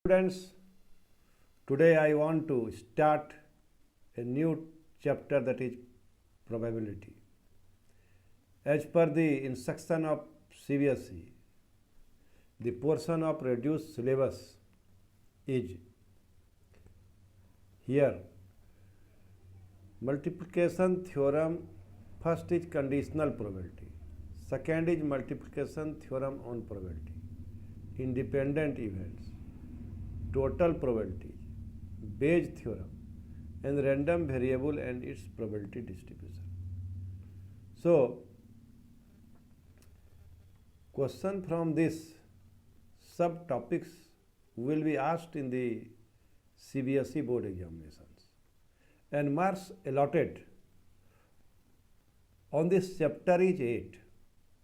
Students, today I want to start a new chapter, that is probability. As per the instruction of CBSE, the portion of reduced syllabus is here. Multiplication theorem, first is conditional probability, second is multiplication theorem on probability, independent events, total probability, Bayes theorem, and random variable and its probability distribution. So, question from this subtopics will be asked in the CBSE board examinations, and marks allotted on this chapter is 8.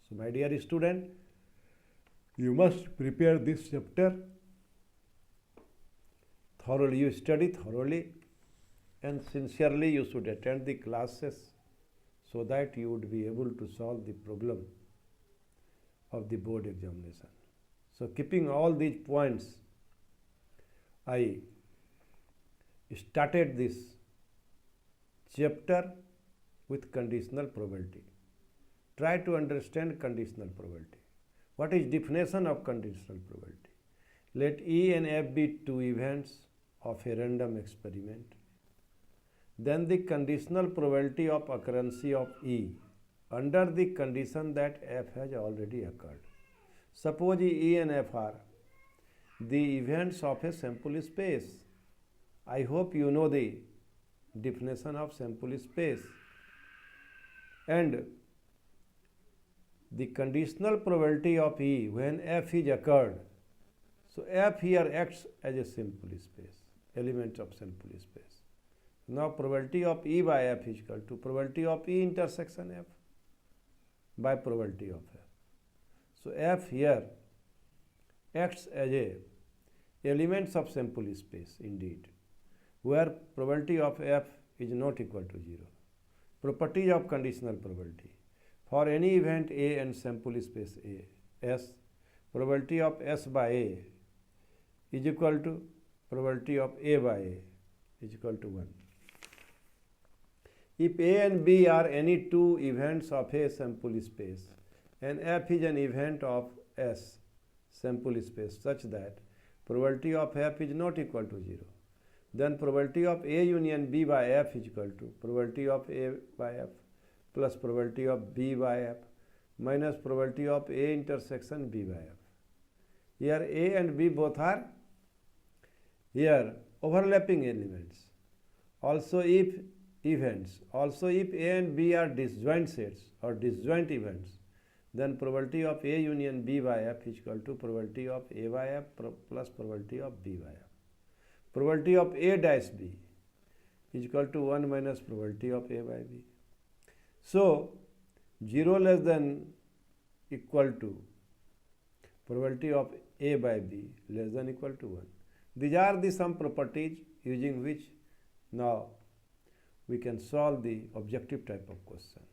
So, my dear student, you must prepare this chapter thoroughly. You study thoroughly and sincerely. You should attend the classes so that you would be able to solve the problem of the board examination. So, keeping all these points, I started this chapter with conditional probability. Try to understand conditional probability. What is definition of conditional probability? Let E and F be two events of a random experiment. Then the conditional probability of occurrence of E under the condition that F has already occurred. Suppose E and F are the events of a sample space. I hope you know the definition of sample space. And the conditional probability of E when F is occurred. So, F here acts as a sample space, element of sample space. Now, probability of E by F is equal to probability of E intersection F by probability of F. So, F here acts as a elements of sample space indeed, where probability of F is not equal to 0. Properties of conditional probability. For any event A and sample space A, S, probability of S by A is equal to probability of A by A is equal to 1. If A and B are any two events of a sample space and F is an event of S sample space such that probability of F is not equal to 0, then probability of A union B by F is equal to probability of A by F plus probability of B by F minus probability of A intersection B by F. Here A and B both are here overlapping elements. Also if A and B are disjoint sets or disjoint events, then probability of A union B by F is equal to probability of A by F plus probability of B by F. Probability of A dash B is equal to 1 minus probability of A by B. So, 0 less than equal to probability of A by B less than equal to 1. These are the some properties using which now we can solve the objective type of question.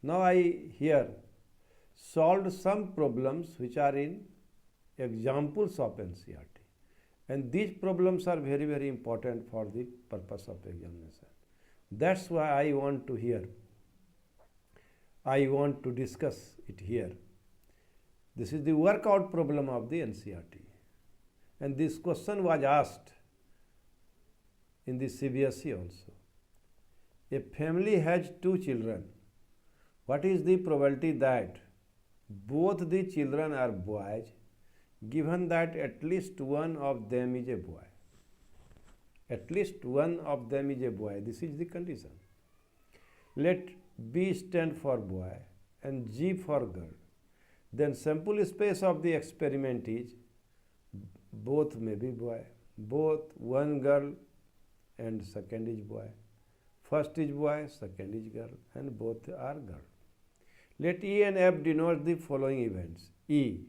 Now, I here solved some problems which are in examples of NCERT, and these problems are very, very important for the purpose of examination. That's why I want to discuss it here. This is the workout problem of the NCERT, and this question was asked in the CBSE also. A family has two children. What is the probability that both the children are boys, given that at least one of them is a boy? At least one of them is a boy. This is the condition. Let B stand for boy and G for girl. Then sample space of the experiment is both may be boy, both one girl and second is boy. First is boy, second is girl, and both are girl. Let E and F denote the following events. E,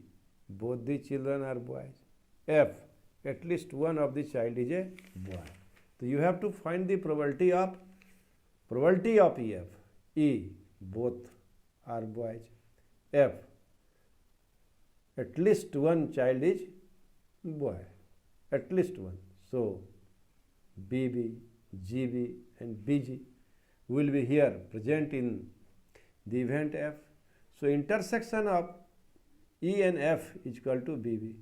both the children are boys. F, at least one of the child is a boy. So you have to find the probability of EF. E, both are boys. F, at least one child is boy. at least one. So BB, GB and BG will be here present in the event F. So intersection of E and F is equal to BB.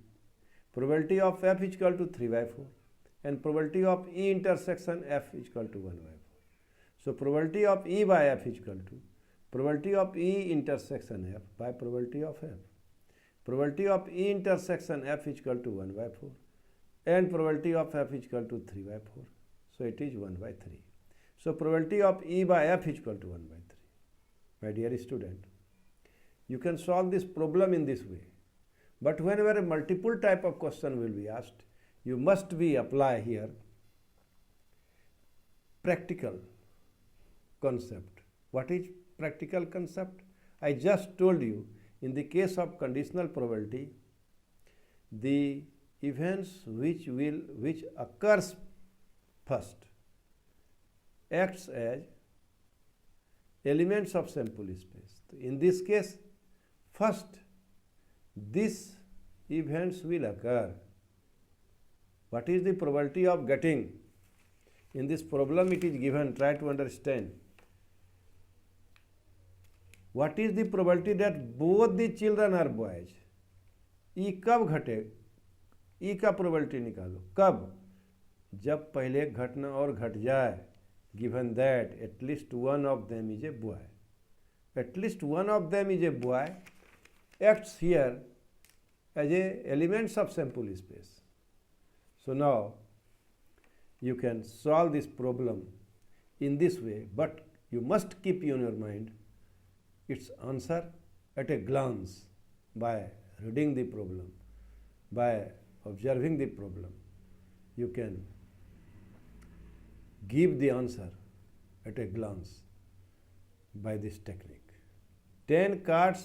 Probability of F is equal to 3 by 4 and probability of E intersection F is equal to 1 by 4. So probability of E by F is equal to probability of E intersection F by probability of F. Probability of E intersection F is equal to 1 by 4 and probability of F is equal to 3 by 4. So it is 1 by 3. So probability of E by F is equal to 1 by 3. My dear student, you can solve this problem in this way. But whenever a multiple type of question will be asked, you must be apply here practical concept. What is practical concept? I just told you, in the case of conditional probability, the events which occurs first acts as elements of sample space. In this case, first these events will occur. What is the probability of getting? In this problem it is given, try to understand. What is the probability that both the children are boys? E कब घटे? E का probability निकालो. कब? जब पहले एक घटना और घट जाए. Given that at least one of them is a boy. At least one of them is a boy acts here as a elements of sample space. So now you can solve this problem in this way, but you must keep in your mind its answer at a glance by reading the problem, by observing the problem. You can give the answer at a glance by this technique. 10 cards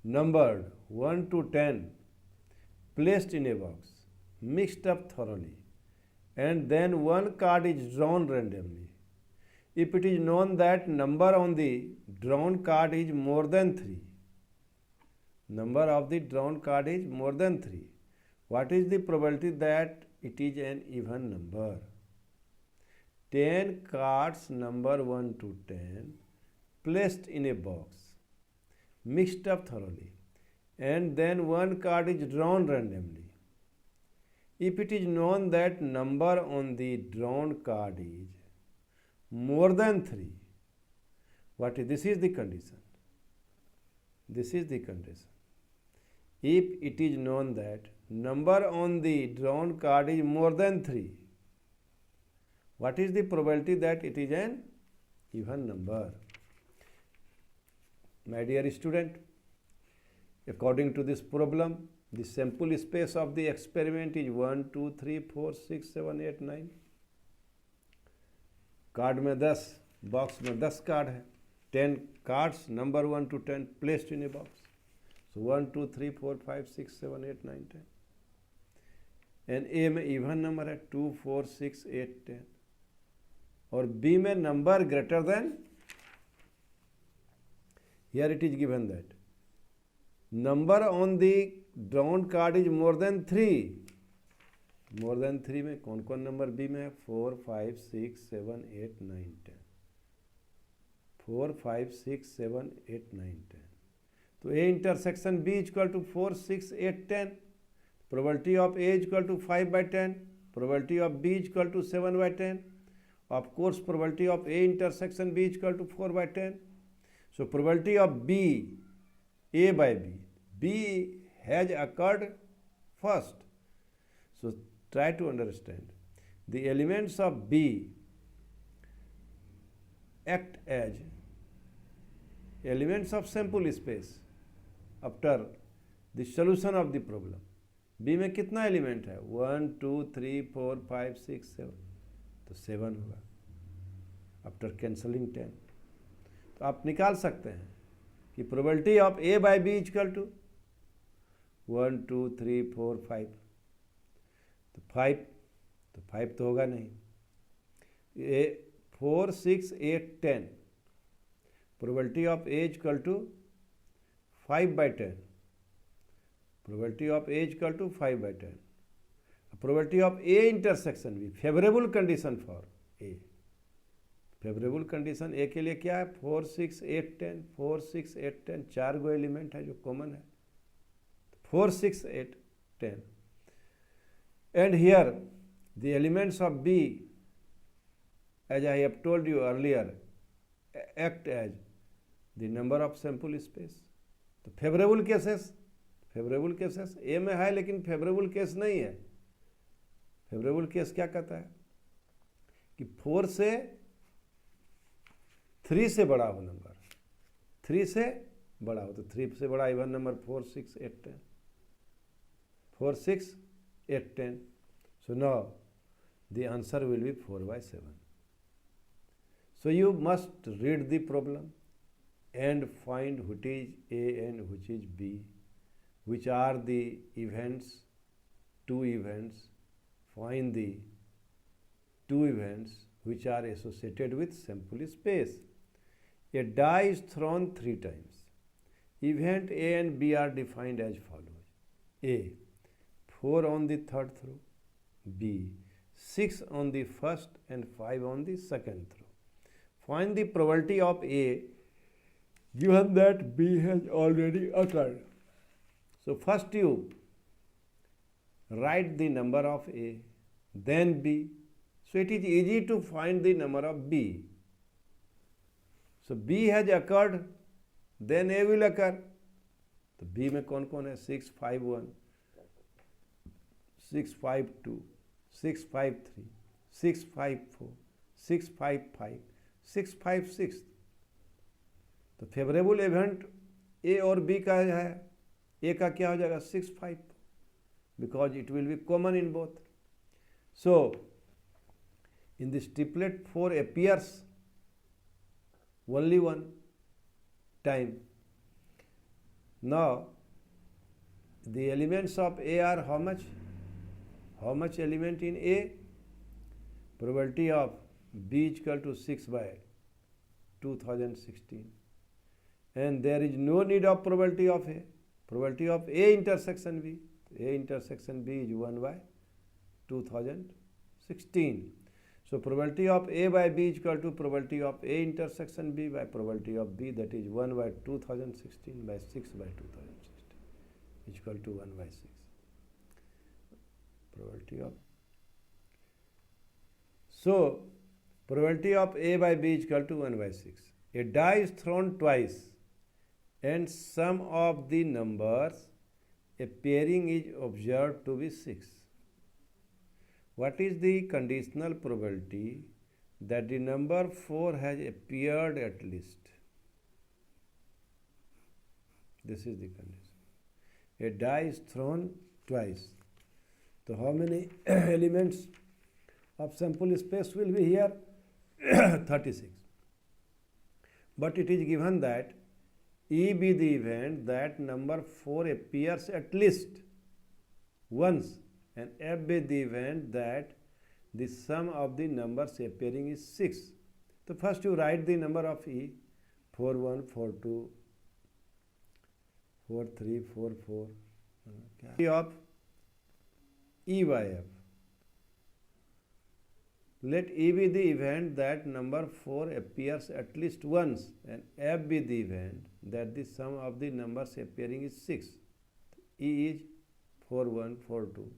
numbered 1 to 10 placed in a box, mixed up thoroughly, and then one card is drawn randomly. If it is known that number on the drawn card is more than 3, number of the drawn card is more than 3, what is the probability that it is an even number? 10 cards number 1 to 10 placed in a box, mixed up thoroughly, and then one card is drawn randomly. If it is known that number on the drawn card is more than 3, this is the condition. This is the condition. If it is known that number on the drawn card is more than 3, what is the probability that it is an even number? My dear student, according to this problem, the sample space of the experiment is 1, 2, 3, 4, 6, 7, 8, 9. Card में 10, box में 10 card है. 10 cards number 1 to 10 placed in a box. So 1, 2, 3, 4, 5, 6, 7, 8, 9, 10. And A में even number है 2, 4, 6, 8, 10. और B में number greater than, here it is given that number on the drawn card is more than 3. more than 3 में कौन कौन number B में है? 4, 5, 6, 7, 8, 9, 10. 4, 5, 6, 7, 8, 9, 10. तो A intersection B is equal to 4, 6, 8, 10. Probability of A is equal to 5 by 10. Probability of B is equal to 7 by 10. Of course, probability of A intersection B is equal to 4 by 10. So probability of B, A by B. B has occurred first. So try to understand. The elements of B act as elements of sample space after the solution of the problem. B में कितना element है? 1, 2, 3, 4, 5, 6, 7. तो 7 होगा after cancelling 10. तो आप निकाल सकते हैं कि probability of A by B equal to 1, 2, 3, 4, 5. तो 5 तो होगा नहीं. 4, 6, 8, 10. Probability of A equal to 5 by 10. Probability of A is equal to 5 by 10. Probability of A intersection B, favorable condition for A. Favourable condition A के लिए क्या है? 4, 6, 8, 10, 4, 6, 8, 10, 4 गो element है जो कॉमन है, 4, 6, 8, 10. And here the elements of B, as I have told you earlier, act as the number of sample space. तो favourable cases ए में है, लेकिन फेवरेबल केस नहीं है. फेवरेबल केस क्या कहता है कि 4 से 3 से बड़ा हो नंबर, 3 से बड़ा हो, तो 3 से बड़ा even number 4, 6, 8, 10, 4, 6, 8, 10. So now the answer will be 4/7. So you must read the problem and find which is A and which is B, which are the events, 2 events. Find the 2 events which are associated with sample space. A die is thrown 3 times. Event A and B are defined as follows. A, 4 on the third throw. B, 6 on the first and 5 on the second throw. Find the probability of A given that B has already occurred. So first you write the number of A, then B. So it is easy to find the number of B. So B has occurred, then A will occur. तो B में कौन कौन है? 6, 5, 1, 6, 5, 2, 6, 5, 3, 6, 5, 4, 6, 5, 5, 6, 5, 6. तो favourable event A और B का है. A का क्या हो जाएगा? 6, 5, because it will be common in both. So in this triplet 4 appears only one time. Now the elements of A are how much? How much element in A? Probability of B is equal to 6/2016. And there is no need of probability of A. Probability of A intersection B. A intersection B is 1/2016. So probability of A by B is equal to probability of A intersection B by probability of B, that is 1/2016 by 6/2016 is equal to 1/6. Probability of, so probability of A by B is equal to 1/6. A die is thrown twice and sum of the numbers appearing is observed to be 6. What is the conditional probability that the number 4 has appeared at least? This is the condition. A die is thrown twice. So how many elements of sample space will be here? 36. But it is given that E be the event that number 4 appears at least once, and F be the event that the sum of the numbers appearing is 6. So first you write the number of E, 4, 1, 4, 2, 4, 3, 4, 4. Of E by F. Let E be the event that number 4 appears at least once, and F be the event that the sum of the numbers appearing is 6. E is 4, 1, 4, 2.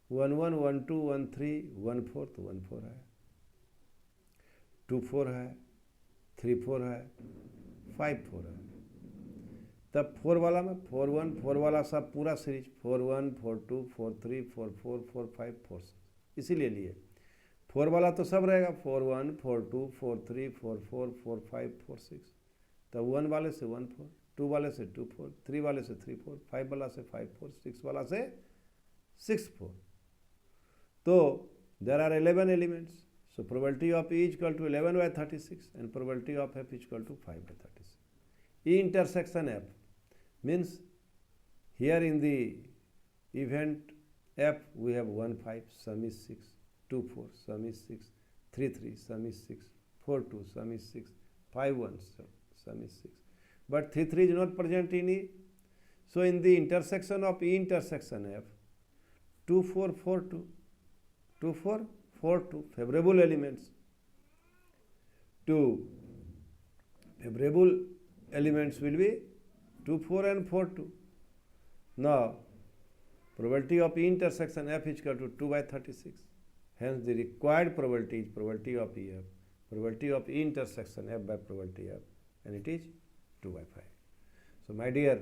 1, 1, 1, 2, 1, 3, 1, 4, तो 1, 4 है, 2, 4 है, 3, 4 है, 5, 4 है. तब 4 वाला में 4, 1, 4 वाला सब पूरा सीरीज 4, 1, 4, 2, 4, 3, 4, 4, 4, 5, 4, 6. इसीलिए लिए 4 वाला तो सब रहेगा 4, 1, 4, 2, 4, 3, 4, 4, 4, 5, 4, 6. तब 1 वाले से 1, 4, 2 वाले से 2, 4, 3 वाले से 3, 4, 5 वाला से 5, 4, 6 वाला से 6, 4. So there are 11 elements. So probability of E is equal to 11/36 and probability of F is equal to 5/36. E intersection F means here in the event F we have 1, 5, sum is 6, 2, 4, sum is 6, 3, 3, sum is 6, 4, 2, sum is 6, 5, 1, sum is 6. But 3, 3 is not present in E. So in the intersection of E intersection F, 2, 4, 4, 2. 2, 4, 4, 2. Favorable elements. 2 favorable elements will be 2, 4 and 4, 2. Now, probability of E intersection F is equal to 2 by 36. Hence, the required probability is probability of EF, probability of E intersection F by probability F, and it is 2 by 5. So, my dear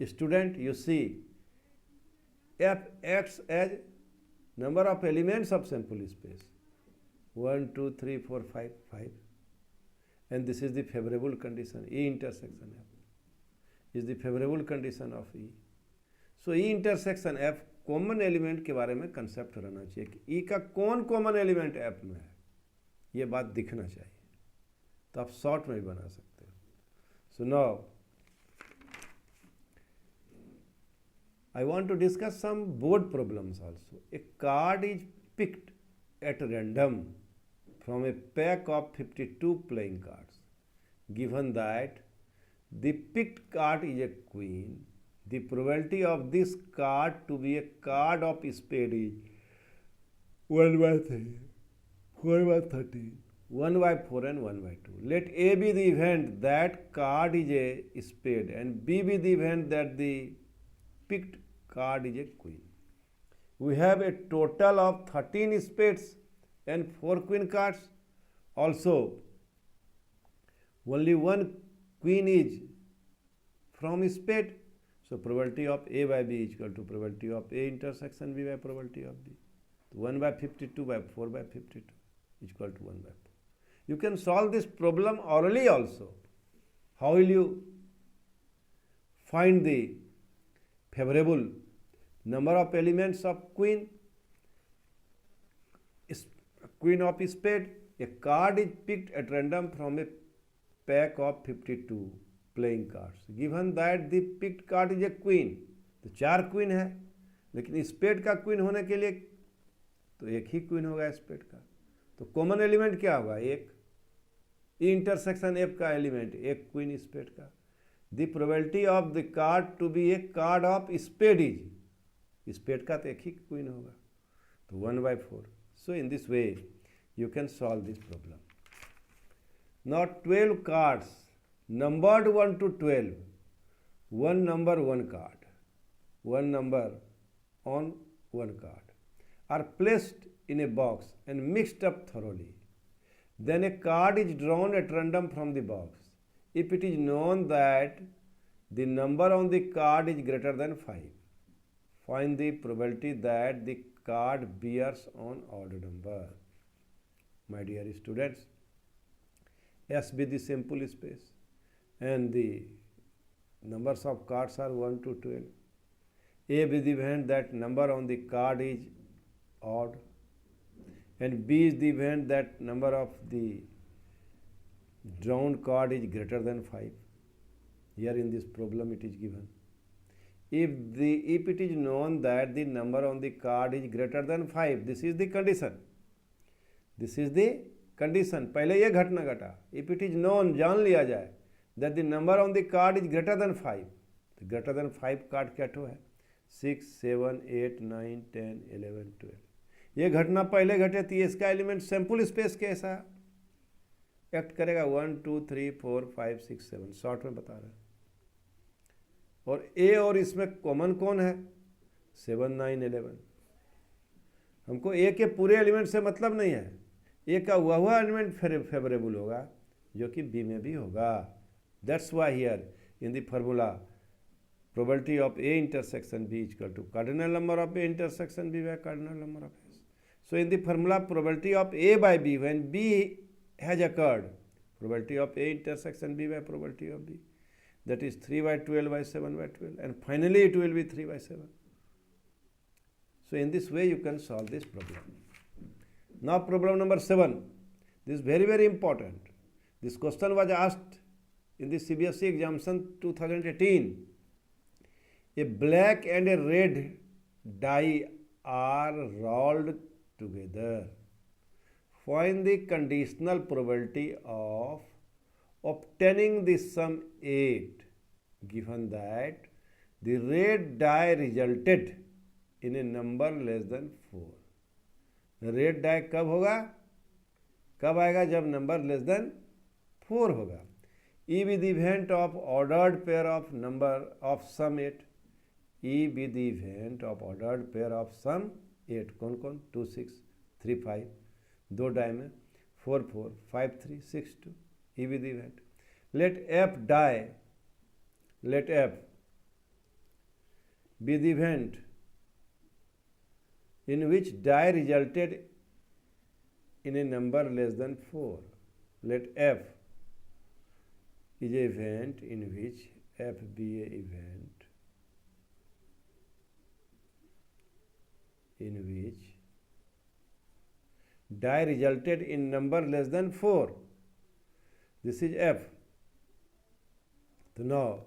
student, you see F acts as number of elements of sample space 1, 2, 3, 4, 5, 5, and this is the favorable condition. E intersection F is the favorable condition of E. So E intersection F common element के बारे में concept रहना चाहिए कि ई का कौन common element F में है, ये बात दिखना चाहिए, तो आप शॉर्ट में भी बना सकते हो. So now I want to discuss some board problems also. A card is picked at random from a pack of 52 playing cards. Given that the picked card is a queen, the probability of this card to be a card of spade is 1 by 3, 1 by 13, 1 by 4 and 1 by 2. Let A be the event that card is a spade and B be the event that the picked card is a queen. We have a total of 13 spades and 4 queen cards. Also, only one queen is from spade. So, probability of A by B is equal to probability of A intersection B by probability of B. 1 by 52 by 4 by 52 is equal to 1 by 4. You can solve this problem orally also. How will you find the favorable number of elements of queen of spade? A card is picked at random from a pack of 52 playing cards. Given that the picked card is a queen, तो 4 queen है, लेकिन spade का queen होने के लिए तो एक ही queen होगा स्पेड का, तो कॉमन एलिमेंट क्या होगा? एक. ई इंटरसेक्शन एफ का एलिमेंट एक क्वीन स्पेड का. The probability of the card to be a card of spade is, spade का तो एक ही क्वीन होगा, तो 1 by 4. So in this way you can solve this problem. Now 12 cards numbered 1 to 12, one number one card, one number on one card, are placed in a box and mixed up thoroughly. Then a card is drawn at random from the box. If it is known that the number on the card is greater than 5, find the probability that the card bears on odd number. My dear students, S be the sample space and the numbers of cards are 1 to 12. A be the event that number on the card is odd, and B is the event that number of the drawn card is greater than 5. Here in this problem it is given. If it is known that the number on the card is greater than 5, this is the condition. This is the condition. पहले ये घटना घटा. If it is known, जान लिया जाए, that the number on the card is greater than 5, तो greater than 5 card क्या ठो है? 6, 7, 8, 9, 10, 11, 12. ये घटना पहले घटे तो इसका एलिमेंट सैम्पल स्पेस कैसा एक्ट करेगा? 1, 2, 3, 4, 5, 6, 7. शॉर्ट में बता रहे हैं. और ए और इसमें कॉमन कौन है? 7, 9, 11. हमको ए के पूरे एलिमेंट से मतलब नहीं है. ए का वह एलिमेंट फेवरेबल होगा जो कि बी में भी होगा. That's why here in the formula probability of A intersection B equal to cardinal number of A intersection B by cardinal number of S. So in the formula probability of A by B when B has occurred, probability of A intersection B by probability of B, that is 3 by 12 by 7 by 12, and finally it will be 3 by 7. So in this way you can solve this problem. Now problem number 7. This is very, very important. This question was asked in the CBSE examination 2018. A black and a red die are rolled together. Find the conditional probability of obtaining the sum 8, given that the red die resulted in a number less than 4. Red die कब होगा, कब आएगा, जब number less than 4 होगा. E be the event of ordered pair of number of sum 8. E be the event of ordered pair of sum 8. कौन कौन, 2 6 3 5, दो die में 4 4 5 3 6 2. E be the event. Let F die, let F be the event in which die resulted in a number less than 4. Let F is an event in which F be an event in which die resulted in number less than 4. This is F. So now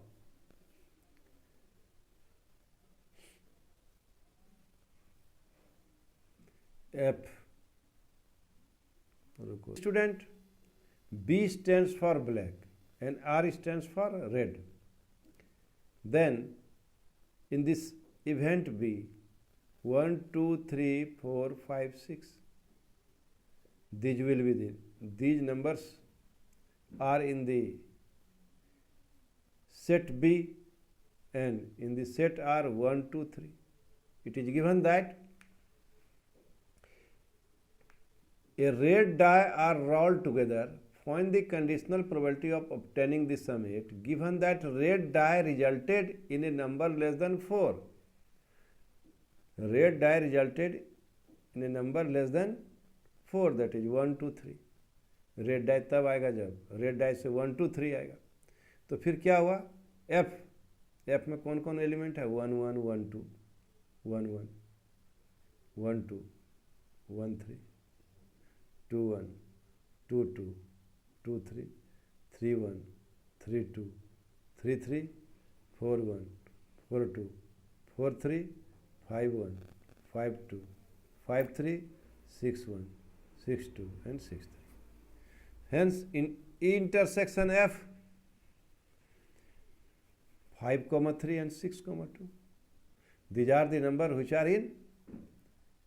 F. Student, B stands for black and R stands for red. Then in this event B, 1 2 3 4 5 6, these will be these numbers are in the set B and in the set R 1 2 3. It is given that a red die are rolled together. Find the conditional probability of obtaining the sum 8 given that red die resulted in a number less than 4. Red die resulted in a number less than 4, that is 1 2 3. Red dye तब आएगा जब red dye से 1 2 3 आएगा. तो फिर क्या हुआ, F, F में कौन कौन एलिमेंट है, 1 1 1 2 1 1 1 2 1 3 2 1 2 2 2 3 3 1 3 2 3 3 4 1 4 2 4 3 5 1 5 2 5 3 6 1 6 2 and 6 3. Hence in E intersection F 5, 3 and 6, 2. These are the number which are in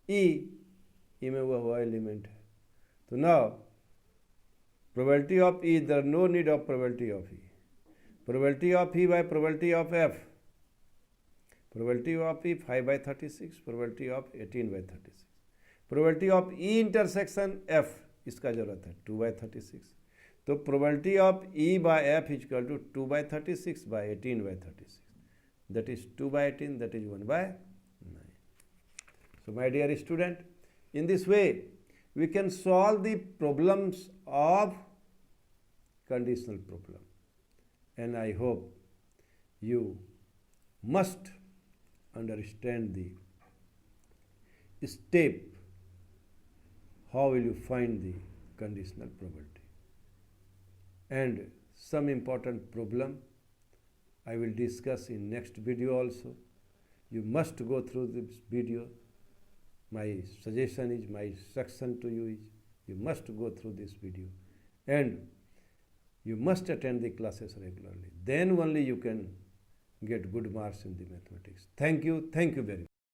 E. E में वह एलिमेंट है. तो now probability of E, there no need of probability of E. Probability of E by probability of F. Probability of E 5 by 36, probability of 18 by 36. Probability of E intersection F, इसका जरूरत है 2 by 36. तो probability of E by F is equal to 2 by 36 by 18 by 36. That is 2 by 18, that is 1 by 9. So my dear student, in this way we can solve the problems of conditional problem, and I hope you must understand the step how will you find the conditional probability, and some important problem I will discuss in next video also. You must go through this video. My suggestion is, my instruction to you is, you must go through this video and you must attend the classes regularly. Then only you can get good marks in the mathematics. Thank you very much.